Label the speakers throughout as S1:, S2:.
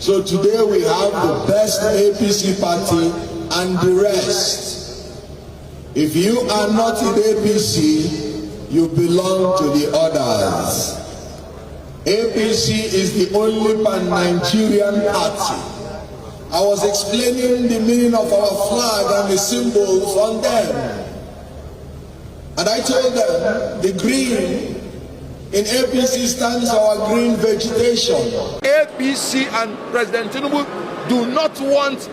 S1: So today we have the best APC party and the rest. If you are not in APC, you belong to the others. APC is the only pan-Nigerian party. I was explaining the meaning of our flag and the symbols on them. And I told them the green in APC stands for our green vegetation.
S2: APC and President Tinubu do not want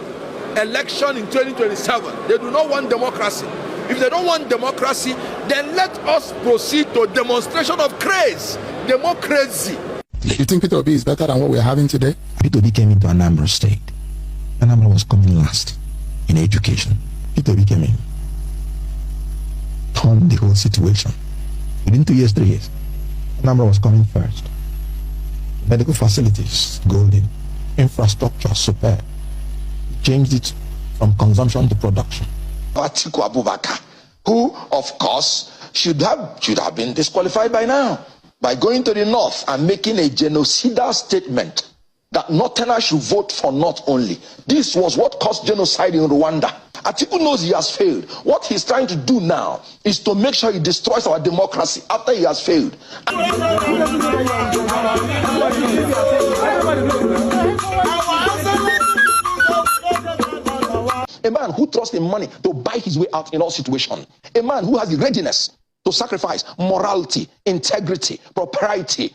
S2: election in 2027. They do not want democracy. If they don't want democracy, then let us proceed to demonstration of craze, democracy.
S3: You think Peter Obi is better than what we're having today?
S4: Peter Obi came into Anambra State. Anambra was coming last in education. Peter Obi came in, turned the whole situation. Within 2 years, 3 years, Anambra was coming first. Medical facilities, golden. Infrastructure, superb. Changed it from consumption to production.
S5: Atiku Abubakar, who, of course, should have been disqualified by now, by going to the north and making a genocidal statement that Northerners should vote for North only. This was what caused genocide in Rwanda. Atiku knows he has failed. What he's trying to do now is to make sure he destroys our democracy after he has failed. A man who trusts in money to buy his way out in all situations. A man who has the readiness to sacrifice morality, integrity, propriety,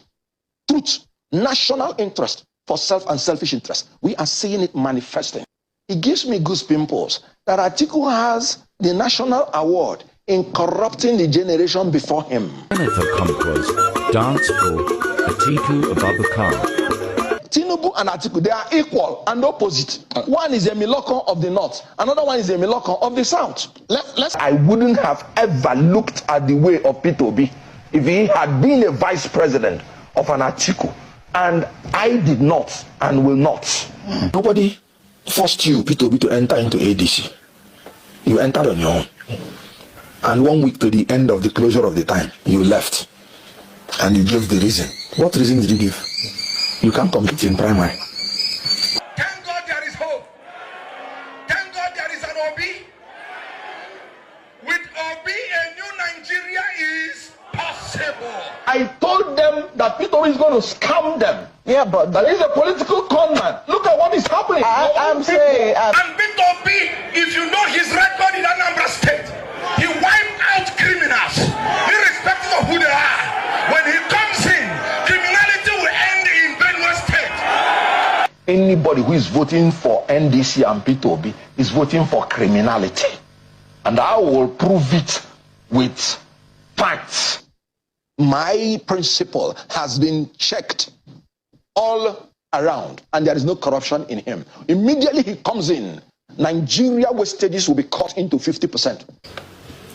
S5: truth, national interest for self and selfish interest. We are seeing it manifesting. It gives me goose pimples that Atiku has the national award in corrupting the generation before him.
S6: Senator Conquest dance for Atiku Abubakar.
S5: Tinubu and Atiku, they are equal and opposite. One is a Miloko of the north, another one is a Miloko of the south. I wouldn't have ever looked at the way of Peter Obi if he had been a vice president of an Atiku, and I did not and will not.
S4: Nobody forced you, Peter Obi, to enter into ADC. You entered on your own. And 1 week to the end of the closure of the time, you left. And you gave the reason. What reason did you give? You can't compete in primary.
S2: Thank God there is hope. Thank God there is an Obi. With Obi, a new Nigeria is possible.
S5: I told them that Peter Obi is going to scam them. Yeah, but that is a political con man. Look at what is happening.
S2: I'm saying, and Peter Obi, if you know his record in Anambra State, he wiped out criminals, irrespective of who they are. When he comes in, criminality will end in Benue State.
S5: Anybody who is voting for NDC and Peter Obi is voting for criminality. And I will prove it with facts. My principle has been checked all around, and there is no corruption in him. Immediately he comes in, Nigeria wastages will be cut into 50%.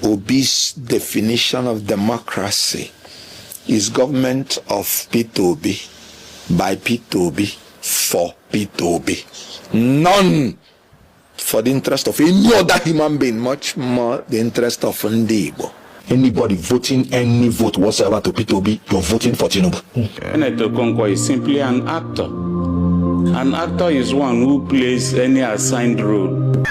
S7: Obi's definition of democracy is government of Peter Obi, by Peter Obi, for Peter Obi. None for the interest of any other human being, much more the interest of Ndibo.
S4: Anybody voting any vote whatsoever to Peter Obi, you're voting for Tinubu.
S8: Senator Conquest is simply an actor. An actor is one who plays any assigned role.